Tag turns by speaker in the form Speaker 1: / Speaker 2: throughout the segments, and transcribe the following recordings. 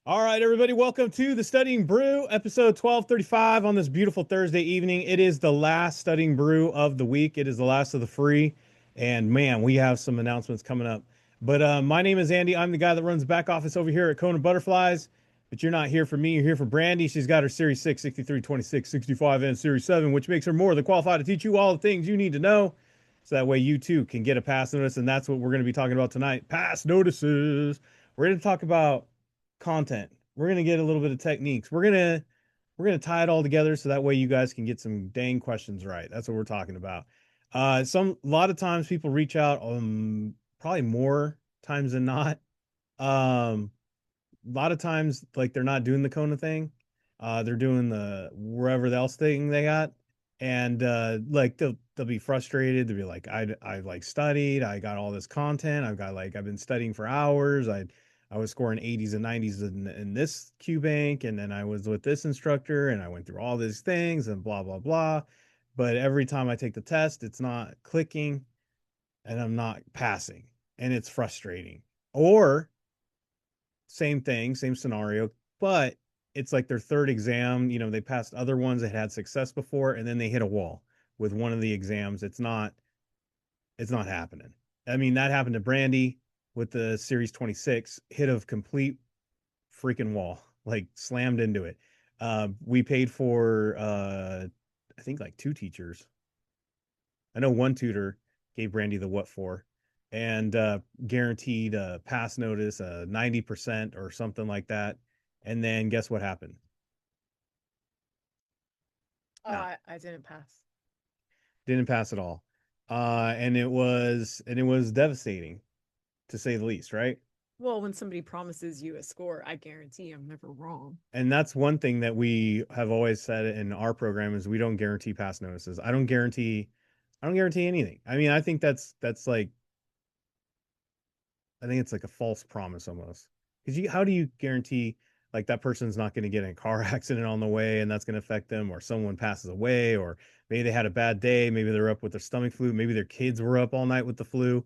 Speaker 1: All right, everybody, welcome to the Studying Brew, episode 1235 on this beautiful Thursday evening. It is the last Studying Brew of the week. It is the last of the free. And man, we have some announcements coming up. But my name is Andy. I'm the guy that runs the back office over here at KonaButterflyz. But you're not here for me. You're here for Brandy. She's got her Series 6, 63, 26, 65, and Series 7, which makes her more than qualified to teach you all the things you need to know. So that way you too can get a pass notice. And that's what we're going to be talking about tonight. Pass notices. We're going to talk about content. We're gonna get a little bit of techniques. We're gonna tie it all together so that way you guys can get some dang questions right. That's what we're talking about. A lot of times people reach out, probably more times than not. A lot of times, like they're not doing the Kona thing. They're doing the wherever else thing they got, and like they'll be frustrated. They'll be like, I like studied. I got all this content. I've been studying for hours. I was scoring 80s and 90s in this Q bank, and then I was with this instructor, and I went through all these things and blah blah blah. But every time I take the test, it's not clicking, and I'm not passing, and it's frustrating. Or same thing, same scenario, but it's like their third exam. They passed other ones that had success before, and then they hit a wall with one of the exams. It's not happening. I mean, that happened to Brandy with the Series 26, hit a complete freaking wall, like slammed into it. We paid for, I think like two teachers. I know one tutor gave Brandy the what for, and guaranteed a pass notice, 90% or something like that. And then guess what happened?
Speaker 2: Oh,
Speaker 1: Nah,
Speaker 2: I didn't pass.
Speaker 1: didn't pass at all. And it was devastating to say the least, right?
Speaker 2: Well, when somebody promises you a score, I guarantee I'm never wrong.
Speaker 1: And that's one thing that we have always said in our program is we don't guarantee pass notices. I don't guarantee anything. I mean, I think it's like a false promise almost. Because how do you guarantee like that person's not going to get in a car accident on the way and that's going to affect them, or someone passes away, or maybe they had a bad day, maybe they're up with their stomach flu, maybe their kids were up all night with the flu,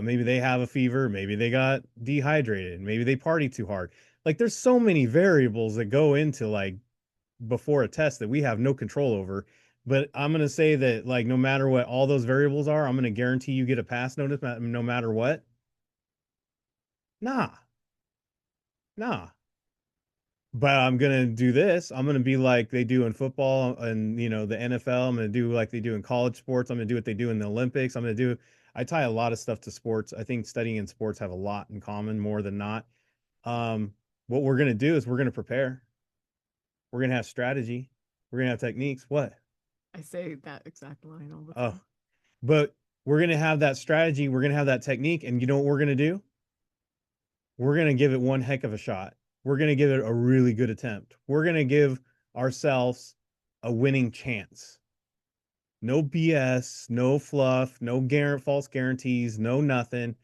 Speaker 1: maybe they have a fever, maybe they got dehydrated, maybe they party too hard. Like there's so many variables that go into like before a test that we have no control over. But I'm going to say that like no matter what all those variables are, I'm going to guarantee you get a pass notice no matter what. Nah, nah. But I'm gonna do this. I'm gonna be like they do in football and the NFL. I'm gonna do like they do in college sports. I'm gonna do what they do in the Olympics. I tie a lot of stuff to sports. I think studying in sports have a lot in common more than not. What we're gonna do is we're gonna prepare. We're gonna have strategy. We're gonna have techniques. What?
Speaker 2: I say that exact line all the
Speaker 1: Oh,
Speaker 2: time.
Speaker 1: but we're gonna have that strategy. We're gonna have that technique. And you know what we're gonna do? We're going to give it one heck of a shot. We're going to give it a really good attempt. We're going to give ourselves a winning chance. No BS, no fluff, no false guarantees, no nothing.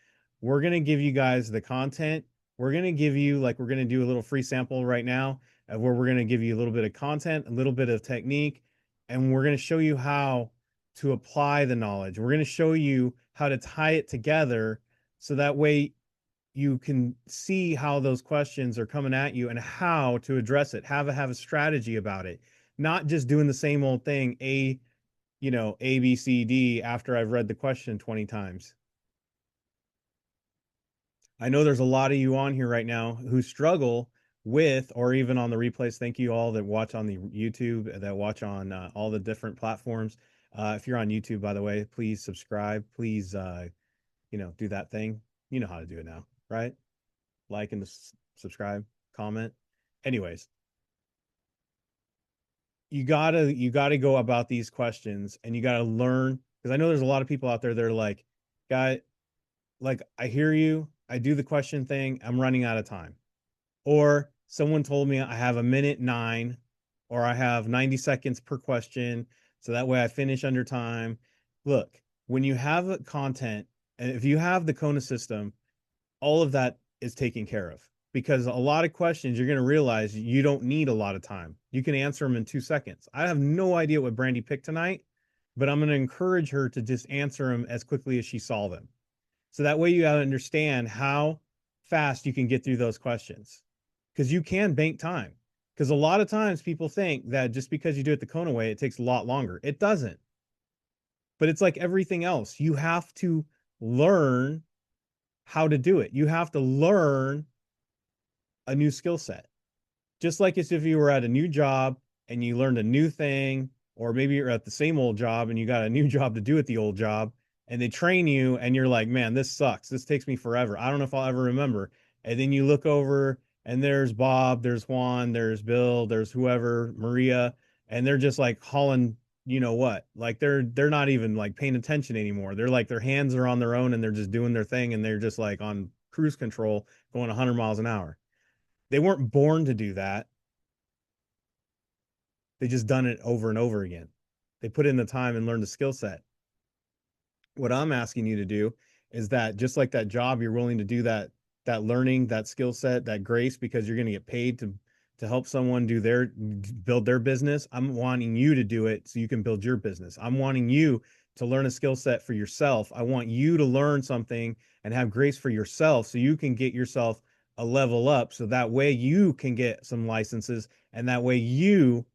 Speaker 1: We're going to give you guys the content. We're going to give you, like, we're going to do a little free sample right now of where we're going to give you a little bit of content, a little bit of technique, and we're going to show you how to apply the knowledge. We're going to show you how to tie it together so that way you can see how those questions are coming at you and how to address it. Have a strategy about it, not just doing the same old thing, A, B, C, D after I've read the question 20 times. I know there's a lot of you on here right now who struggle with, or even on the replays. Thank you all that watch on the YouTube, that watch on all the different platforms. If you're on YouTube, by the way, please subscribe. Please, do that thing. You know how to do it now, right? Like and subscribe, comment. Anyways, you gotta go about these questions and you gotta learn, because I know there's a lot of people out there that are like, guy, like I hear you, I do the question thing, I'm running out of time. Or someone told me I have a minute nine, or I have 90 seconds per question, so that way I finish under time. Look, when you have content, and if you have the Kona system, all of that is taken care of, because a lot of questions you're going to realize you don't need a lot of time. You can answer them in 2 seconds. I have no idea what Brandy picked tonight, but I'm going to encourage her to just answer them as quickly as she saw them. So that way you understand how fast you can get through those questions. because you can bank time. Because a lot of times people think that just because you do it the Kona way, it takes a lot longer. It doesn't. But it's like everything else. You have to learn how to do it. You have to learn a new skill set. Just like as if you were at a new job and you learned a new thing, or maybe you're at the same old job and you got a new job to do at the old job, and they train you and you're like, man, this sucks. This takes me forever. I don't know if I'll ever remember. And then you look over and there's Bob, there's Juan, there's Bill, there's whoever, Maria, and they're just like hauling, you know what? Like they're not even like paying attention anymore. They're like their hands are on their own and they're just doing their thing and they're just like on cruise control going 100 miles an hour. They weren't born to do that. They just done it over and over again. They put in the time and learned the skill set. What I'm asking you to do is that just like that job, you're willing to do that learning, that skill set, that grace because you're going to get paid to help someone do their build their business. I'm wanting you to do it so you can build your business. I'm wanting you to learn a skill set for yourself. I want you to learn something and have grace for yourself so you can get yourself a level up so that way you can get some licenses and that way you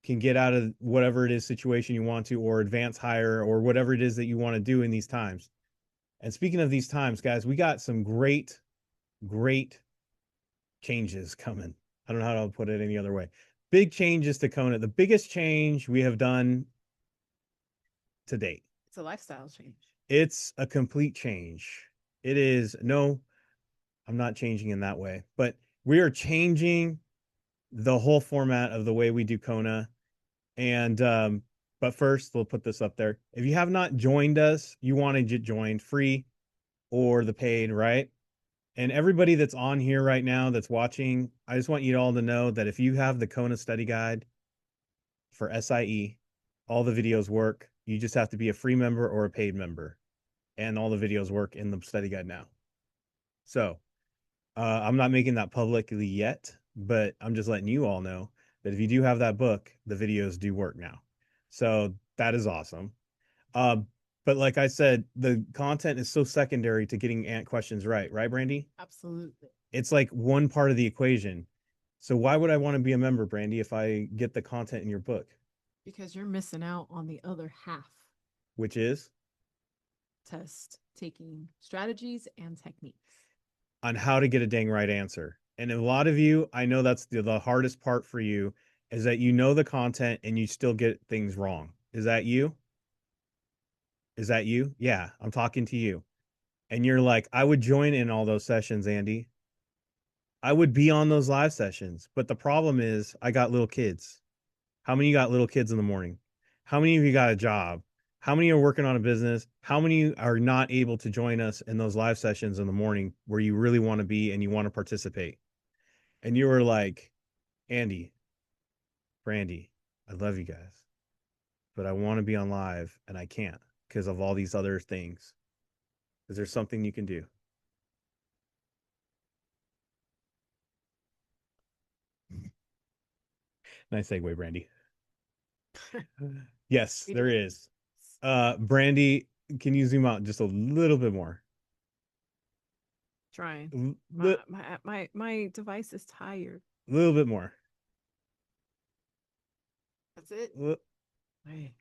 Speaker 1: can get out of whatever it is situation you want to or advance higher or whatever it is that you want to do in these times. And speaking of these times, guys, we got some great changes coming. I don't know how to put it any other way. Big changes to Kona. The biggest change we have done to date.
Speaker 2: It's a lifestyle change.
Speaker 1: It's a complete change. It is no, I'm not changing in that way, but we are changing the whole format of the way we do Kona. And but first, we'll put this up there. If you have not joined us, you want to get joined free or the paid, right? And everybody that's on here right now that's watching, I just want you all to know that if you have the Kona study guide for SIE, all the videos work. You just have to be a free member or a paid member, and all the videos work in the study guide now. So I'm not making that publicly yet, but I'm just letting you all know that if you do have that book, the videos do work now. So that is awesome. Uh, but like I said, the content is so secondary to getting ant questions right, right, Brandy?
Speaker 2: Absolutely.
Speaker 1: It's like one part of the equation. So why would I want to be a member, Brandy, if I get the content in your book,
Speaker 2: Because you're missing out on the other half
Speaker 1: which is
Speaker 2: test taking strategies and techniques.
Speaker 1: on how to get a dang right answer? And a lot of you, I know that's the hardest part for you is that you know the content and you still get things wrong. Is that you? Is that you? Yeah, I'm talking to you. And you're like, I would join in all those sessions, Andy. I would be on those live sessions. But the problem is, I got little kids. How many of you got little kids in the morning? How many of you got a job? How many are working on a business? How many are not able to join us in those live sessions in the morning where you really want to be and you want to participate? And you were like, Andy, Brandy, I love you guys, but I want to be on live and I can't because of all these other things. Is there something you can do? Nice segue, Brandy. Yes,
Speaker 2: We
Speaker 1: there
Speaker 2: do.
Speaker 1: is. Brandy, can you zoom out just a little bit more?
Speaker 2: Trying.
Speaker 1: A
Speaker 2: My device is tired.
Speaker 1: little bit more.
Speaker 2: That's it.
Speaker 1: Li-
Speaker 2: Hey,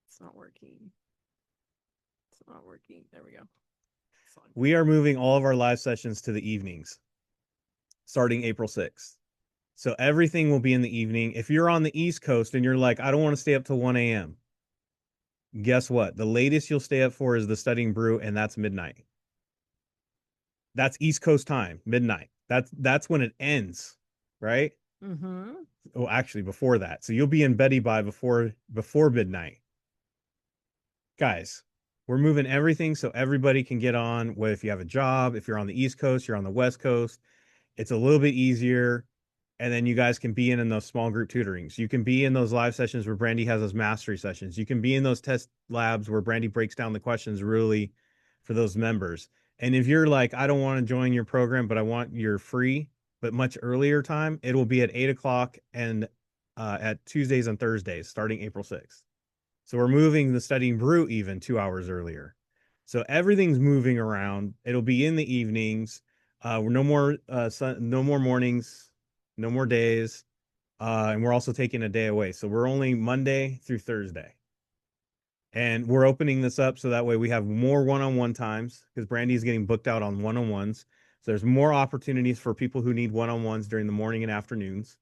Speaker 2: it's not working. It's not working. There we go.
Speaker 1: We are moving all of our live sessions to the evenings starting April 6th. So everything will be in the evening. If you're on the East Coast and you're like, I don't want to stay up till 1 a.m., guess what? The latest you'll stay up for is the Studying Brew, and that's midnight. That's East Coast time, midnight. That's when it ends, right?
Speaker 2: Mm-hmm.
Speaker 1: Oh, actually, before that. So you'll be in Betty by before midnight. Guys, we're moving everything so everybody can get on. What if you have a job, if you're on the East Coast, you're on the West Coast, it's a little bit easier. And then you guys can be in those small group tutorings. You can be in those live sessions where Brandy has those mastery sessions. You can be in those test labs where Brandy breaks down the questions really for those members. And if you're like, I don't want to join your program, but I want your free, but much earlier time, it will be at 8 o'clock and at Tuesdays and Thursdays starting April 6th. So we're moving the Studying Brew even 2 hours earlier. So everything's moving around. It'll be in the evenings. No more no more mornings, no more days, and we're also taking a day away. So we're only Monday through Thursday. And we're opening this up so that way we have more one-on-one times because Brandy is getting booked out on one-on-ones. So there's more opportunities for people who need one-on-ones during the morning and afternoons.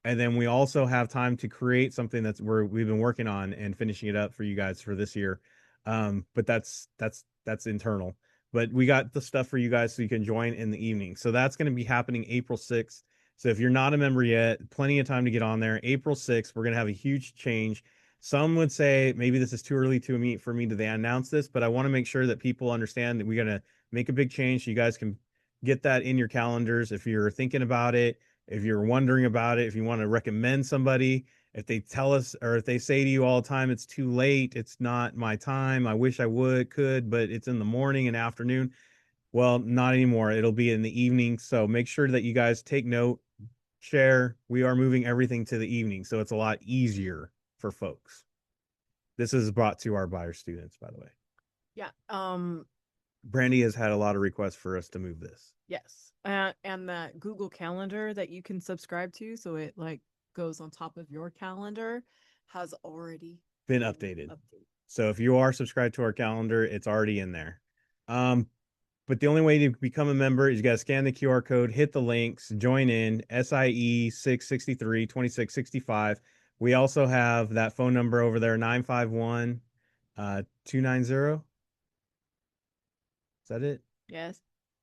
Speaker 1: And then we also have time to create something that's where we've been working on and finishing it up for you guys for this year. But that's internal. But we got the stuff for you guys so you can join in the evening. So that's going to be happening April 6th. So if you're not a member yet, plenty of time to get on there. April 6th, we're going to have a huge change. Some would say maybe this is too early to me for me to announce this, but I want to make sure that people understand that we're going to make a big change so you guys can get that in your calendars if you're thinking about it, if you're wondering about it, if you want to recommend somebody, if they tell us or if they say to you all the time, it's too late, it's not my time, I wish I could, but it's in the morning and afternoon. Well, not anymore. It'll be in the evening. So make sure that you guys take note, share. We are moving everything to the evening. So it's a lot easier for folks. This is brought to our buyer students, by the way.
Speaker 2: Yeah.
Speaker 1: Brandy has had a lot of requests for us to move this.
Speaker 2: Yes. And that Google Calendar that you can subscribe to, so it like goes on top of your calendar, has already
Speaker 1: Been updated. So if you are subscribed to our calendar, it's already in there. But the only way to become a member is you got to scan the QR code, hit the links, join in SIE 663 2665. We also have that phone number over there, 951 290. Is that it?
Speaker 2: Yes.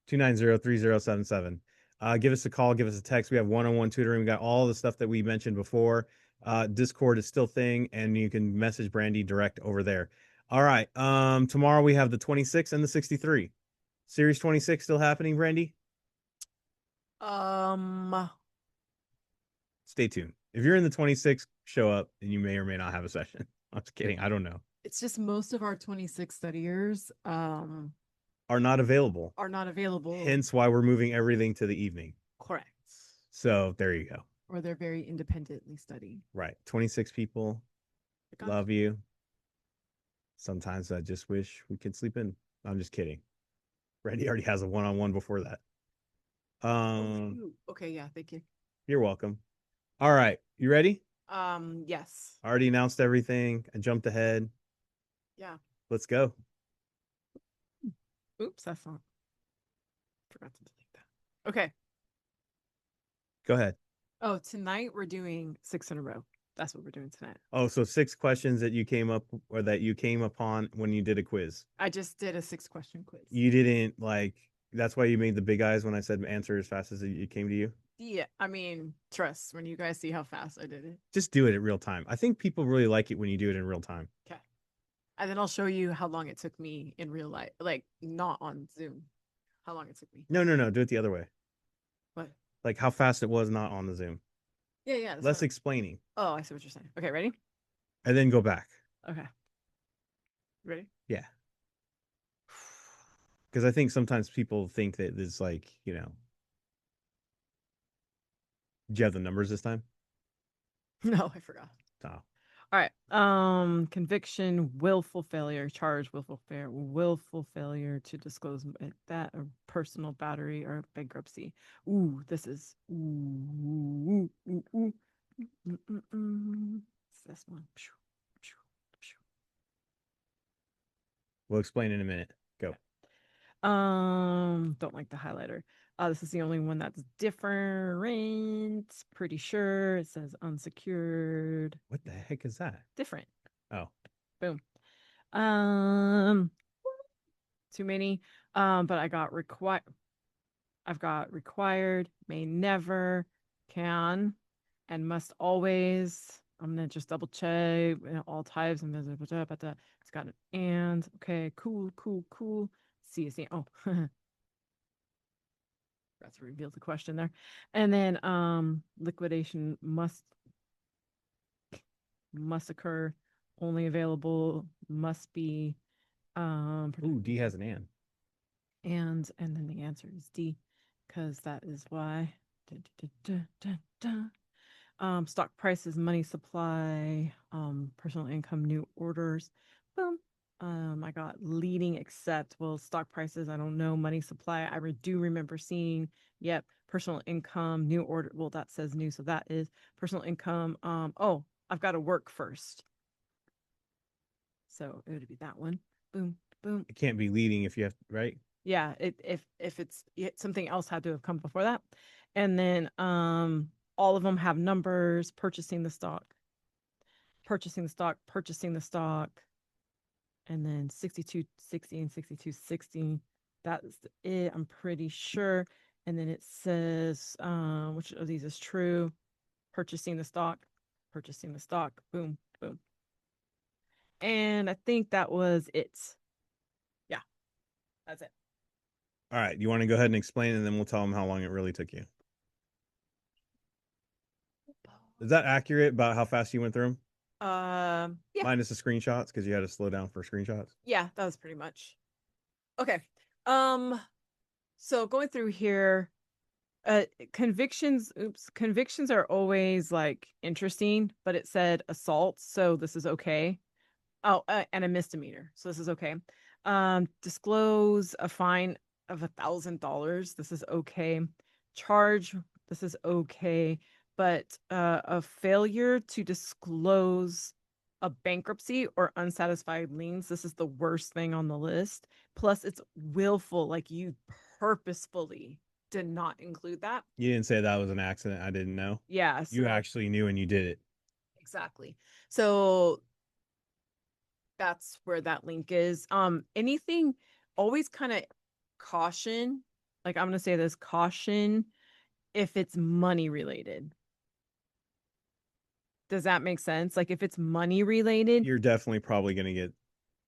Speaker 1: 290-3077. Give us a call, give us a text. We have one-on-one tutoring. We got all the stuff that we mentioned before. Discord is still thing, and you can message Brandy direct over there. All right. Tomorrow we have the 26 and the 63. Series 26 still happening, Brandy?
Speaker 2: Um,
Speaker 1: Stay tuned. If you're in the 26, show up and you may or may not have a session. I'm just kidding. I don't know.
Speaker 2: it's just most of our 26 studiers
Speaker 1: Are not available.
Speaker 2: are not available.
Speaker 1: Hence why we're moving everything to the evening.
Speaker 2: Correct.
Speaker 1: So there you go.
Speaker 2: Or they're very independently studying.
Speaker 1: Right. 26 people. Love you. Sometimes I just wish we could sleep in. I'm just kidding. Brandy already has a one-on-one before that.
Speaker 2: Okay, yeah, thank you.
Speaker 1: You're welcome. All right. You ready?
Speaker 2: Yes.
Speaker 1: I already announced everything. I jumped ahead.
Speaker 2: Yeah.
Speaker 1: Let's go.
Speaker 2: Oops, that's not. Forgot to delete that. Okay.
Speaker 1: Go ahead.
Speaker 2: Oh, tonight we're doing 6 in a row. That's what we're doing tonight.
Speaker 1: Oh, so 6 questions that you came up or that you came upon when you did a quiz.
Speaker 2: I just did a 6-question quiz.
Speaker 1: You didn't like that's why you made the big eyes when I said answer as fast as it came to you?
Speaker 2: Yeah, I mean, trust when you guys see how fast I did it.
Speaker 1: Just do it at real time. I think people really like it when you do it in real time.
Speaker 2: Okay. And then I'll show you how long it took me in real life, like not on Zoom. How long it took me.
Speaker 1: No. Do it the other way.
Speaker 2: What?
Speaker 1: Like how fast it was not on the Zoom.
Speaker 2: Yeah.
Speaker 1: Less explaining.
Speaker 2: Oh, I see what you're saying. Okay, ready?
Speaker 1: And then go back.
Speaker 2: Okay. Ready?
Speaker 1: Yeah. Because I think sometimes people think that it's like, you know. Do you have the numbers this time?
Speaker 2: No, I forgot.
Speaker 1: Oh.
Speaker 2: All right. Conviction, willful failure, charge, willful failure to disclose that or personal battery or bankruptcy. Ooh, this is It's this one.
Speaker 1: We'll explain in a minute. Go.
Speaker 2: Okay. Don't like the highlighter. This is the only one that's different. Pretty sure it says unsecured.
Speaker 1: What the heck is that?
Speaker 2: Different.
Speaker 1: Oh.
Speaker 2: Boom. Too many. But I've got required, may never, can, and must always. I'm gonna just double check all types and it's got an and. Okay, cool. See. Oh, forgot to reveal the question there. And then liquidation must occur, only available, must be
Speaker 1: Ooh, D has an and.
Speaker 2: And then the answer is D, because that is why. Stock prices, money supply, personal income, new orders. Boom. I got leading except, well, stock prices, I don't know, money supply. Do remember seeing, yep, personal income, new order. Well, that says new, so that is personal income. Oh, I've got to work first. So it would be that one. Boom, boom.
Speaker 1: It can't be leading if you have, right?
Speaker 2: Yeah, if something else had to have come before that. And then all of them have numbers, purchasing the stock, purchasing the stock, purchasing the stock, and then 6260 and 6260. That's it, I'm pretty sure. And then it says which of these is true? Purchasing the stock, purchasing the stock, boom, boom. And I think that was it. Yeah, that's it.
Speaker 1: All right. You want to go ahead and explain, and then we'll tell them how long it really took you. Is that accurate about how fast you went through them?
Speaker 2: Yeah,
Speaker 1: Minus the screenshots because you had to slow down for screenshots.
Speaker 2: yeah, that was pretty much okay. Um, so going through here, convictions are always like interesting, but it said assault, so this is okay. Oh, and a misdemeanor, so this is okay. Disclose a fine of $1,000, this is okay. Charge, this is okay, but a failure to disclose a bankruptcy or unsatisfied liens, this is the worst thing on the list. Plus it's willful, like you purposefully did not include that.
Speaker 1: You didn't say that was an accident. I didn't know.
Speaker 2: Yeah,
Speaker 1: You
Speaker 2: so
Speaker 1: actually knew and you did it.
Speaker 2: exactly. So that's where that link is. Anything, always kind of caution, like I'm gonna say this, caution if it's money related. Does that make sense? Like if it's money related,
Speaker 1: You're definitely probably going to get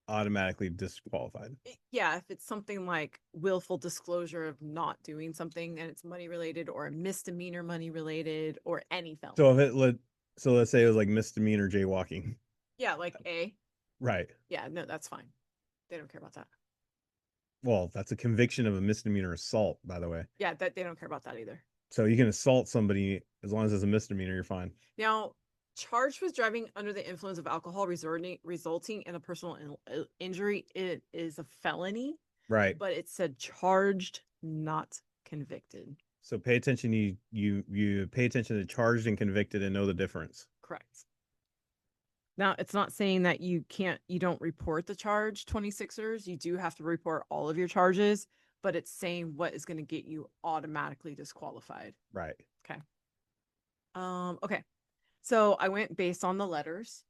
Speaker 1: automatically disqualified.
Speaker 2: yeah, if it's something like willful disclosure of not doing something and it's money related, or a misdemeanor money related, or any
Speaker 1: So
Speaker 2: felony.
Speaker 1: if it let, so let's say it was like misdemeanor jaywalking.
Speaker 2: Yeah, like A.
Speaker 1: Right.
Speaker 2: Yeah, no, that's fine. They don't care about that.
Speaker 1: Well, that's a conviction of a misdemeanor assault, by the way.
Speaker 2: Yeah, that they don't care about that either.
Speaker 1: So you can assault somebody as long as it's a misdemeanor, you're fine.
Speaker 2: Now, charged with driving under the influence of alcohol resulting in a personal injury, it is a felony,
Speaker 1: Right.
Speaker 2: but it said charged, not convicted.
Speaker 1: So pay attention. You pay attention to charged and convicted and know the difference.
Speaker 2: Correct. Now, it's not saying that you don't report the charge, 26ers. You do have to report all of your charges, but it's saying what is going to get you automatically disqualified.
Speaker 1: Right.
Speaker 2: Okay. Okay. So I went based on the letters,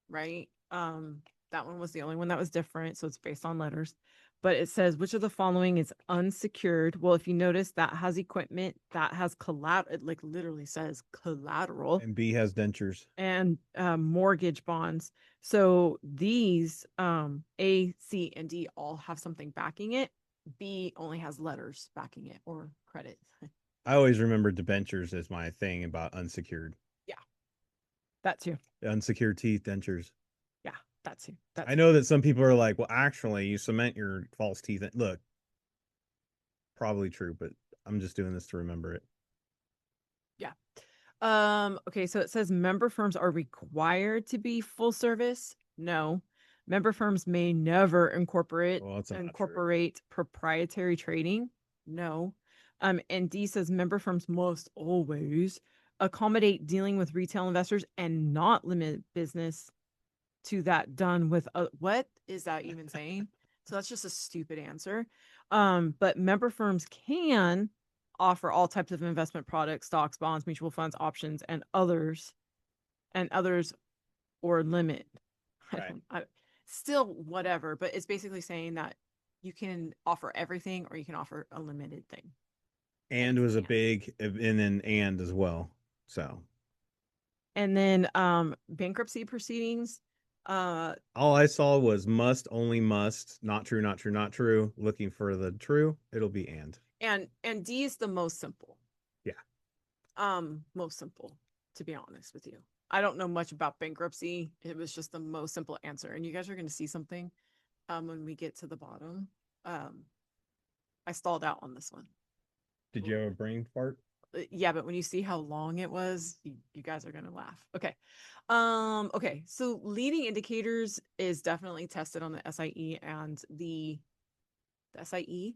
Speaker 2: right? That one was the only one that was different, so it's based on letters. But it says which of the following is unsecured? Well, if you notice, that has equipment, that has collateral, it like literally says collateral,
Speaker 1: And B has dentures.
Speaker 2: and mortgage bonds. So these A, C, and D all have something backing it. B only has letters backing it, or credit.
Speaker 1: I always remember debentures as my thing about unsecured.
Speaker 2: Yeah, that too.
Speaker 1: Unsecured teeth, dentures.
Speaker 2: Yeah, that too. That
Speaker 1: I
Speaker 2: too.
Speaker 1: know that some people are like, well, actually, you cement your false teeth. Look, probably true, but I'm just doing this to remember it.
Speaker 2: Yeah. Okay, so it says member firms are required to be full service. No. Member firms may never
Speaker 1: Well, that's not true.
Speaker 2: incorporate proprietary trading. No. And D says member firms must always accommodate dealing with retail investors and not limit business to that done with what is that even saying? So that's just a stupid answer. But member firms can offer all types of investment products, stocks, bonds, mutual funds, options, and others, or limit. I
Speaker 1: Right.
Speaker 2: don't I, still whatever, but it's basically saying that you can offer everything or you can offer a limited thing. And
Speaker 1: And
Speaker 2: it's
Speaker 1: was a
Speaker 2: and.
Speaker 1: big, and then and as well. So
Speaker 2: And then bankruptcy proceedings, uh
Speaker 1: all I saw was must, only must, not true, not true, not true. Looking for the true, it'll be and.
Speaker 2: and D is the most simple.
Speaker 1: Yeah.
Speaker 2: Most simple, to be honest with you. I don't know much about bankruptcy. It was just the most simple answer. And you guys are going to see something when we get to the bottom. Um, I stalled out on this one.
Speaker 1: Did you have a brain fart?
Speaker 2: yeah, but when you see how long it was, you guys are gonna laugh. Okay. Okay. So leading indicators is definitely tested on the SIE and the SIE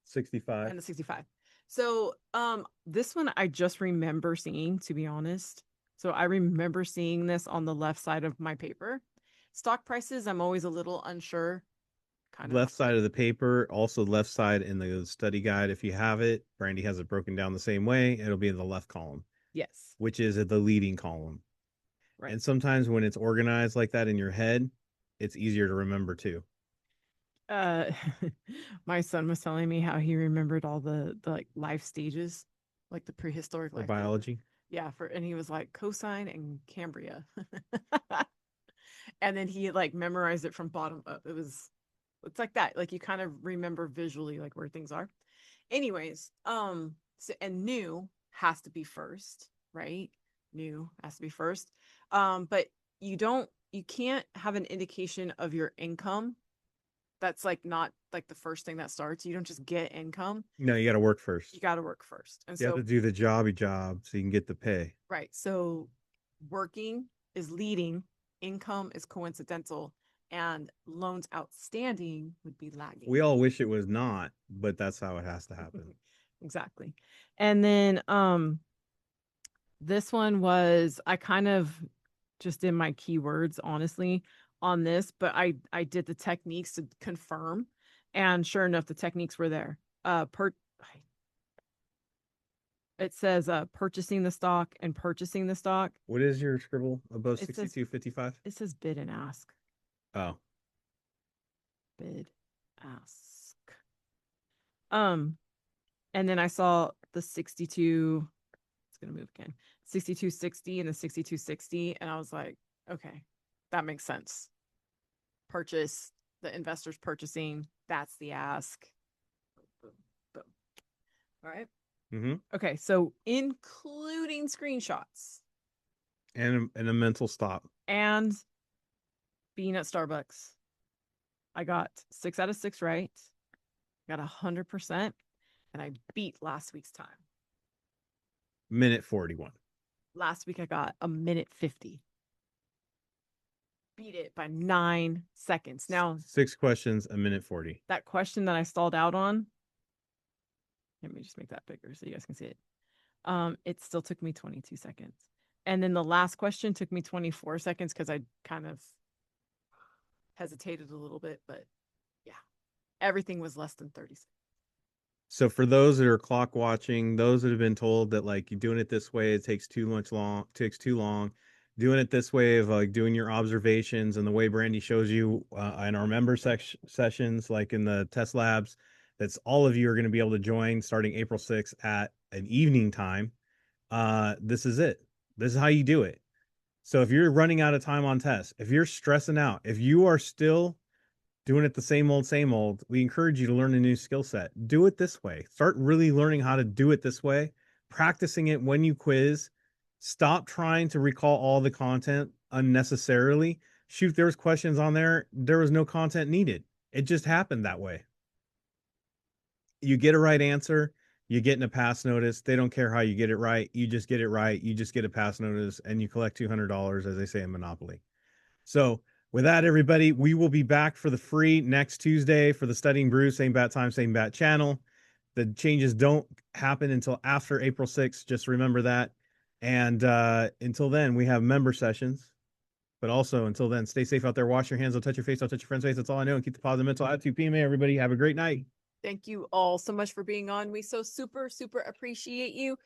Speaker 1: 65.
Speaker 2: and the 65. So this one I just remember seeing, to be honest. So I remember seeing this on the left side of my paper. Stock prices, I'm always a little unsure. Kind of.
Speaker 1: Left side of the paper, also left side in the study guide. If you have it, Brandy has it broken down the same way. It'll be in the left column,
Speaker 2: Yes.
Speaker 1: which is the leading column.
Speaker 2: Right.
Speaker 1: And sometimes when it's organized like that in your head, it's easier to remember too.
Speaker 2: Uh my son was telling me how he remembered all the like life stages, like the prehistoric
Speaker 1: For
Speaker 2: life stages.
Speaker 1: biology.
Speaker 2: Yeah, for and he was like cosine and Cambria. And then he like memorized it from bottom up. It's like that. Like you kind of remember visually like where things are. Anyways, so and new has to be first, right? New has to be first. But you can't have an indication of your income. That's like not like the first thing that starts. You don't just get income.
Speaker 1: No, you got to work
Speaker 2: You
Speaker 1: first.
Speaker 2: got to work first. And
Speaker 1: You have
Speaker 2: so,
Speaker 1: to do the jobby job so you can get the pay.
Speaker 2: right. So working is leading, income is coincidental, and loans outstanding would be lagging.
Speaker 1: We all wish it was not, but that's how it has to happen.
Speaker 2: Exactly. And then this one was I kind of just did my keywords honestly on this, but I did the techniques to confirm, and sure enough the techniques were there. Per It says purchasing the stock and purchasing the stock.
Speaker 1: What is your scribble above
Speaker 2: It says
Speaker 1: 6255?
Speaker 2: it says bid and ask.
Speaker 1: Oh,
Speaker 2: Bid ask. Um and then I saw the 62, it's gonna move again. 6260 and the 6260, and I was like, okay, that makes sense. Purchase, the investors purchasing, that's the ask. Boom, boom. All right.
Speaker 1: mm-hmm.
Speaker 2: Okay, so including screenshots
Speaker 1: And a mental stop.
Speaker 2: and being at Starbucks, I got 6 out of 6 right. Got 100%, and I beat last week's time.
Speaker 1: Minute 41.
Speaker 2: Last week I got a minute 50. Beat it by 9 seconds. Now,
Speaker 1: 6 questions, a minute 40.
Speaker 2: that question that I stalled out on, let me just make that bigger so you guys can see it. It still took me 22 seconds. And then the last question took me 24 seconds because I kind of hesitated a little bit, but yeah, everything was less than 30 seconds.
Speaker 1: So for those that are clock watching, those that have been told that like you doing it this way, it takes too long. Doing it this way of like doing your observations and the way Brandy shows you in our member sessions, like in the test labs, that's all of you are going to be able to join starting April 6th at an evening time. This is it. This is how you do it. So if you're running out of time on tests, if you're stressing out, if you are still doing it the same old, we encourage you to learn a new skill set. Do it this way. Start really learning how to do it this way, practicing it when you quiz. Stop trying to recall all the content unnecessarily. Shoot, there was questions on there. There was no content needed. It just happened that way. You get a right answer, you get in a pass notice. They don't care how you get it right. You just get it right. You just get a pass notice and you collect $200, as they say in Monopoly. So, with that, everybody, we will be back for the free next Tuesday for the Studying Brew, same bat time, same bat channel. The changes don't happen until after April 6th. Just remember that. And until then, we have member sessions. But also, until then, stay safe out there. Wash your hands. Don't touch your face. Don't touch your friend's face. That's all I know. And keep the positive mental attitude. PMA, everybody. Have a great night.
Speaker 2: Thank you all so much for being on. We so super, super appreciate you.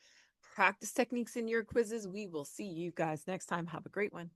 Speaker 2: Practice techniques in your quizzes. We will see you guys next time. Have a great one.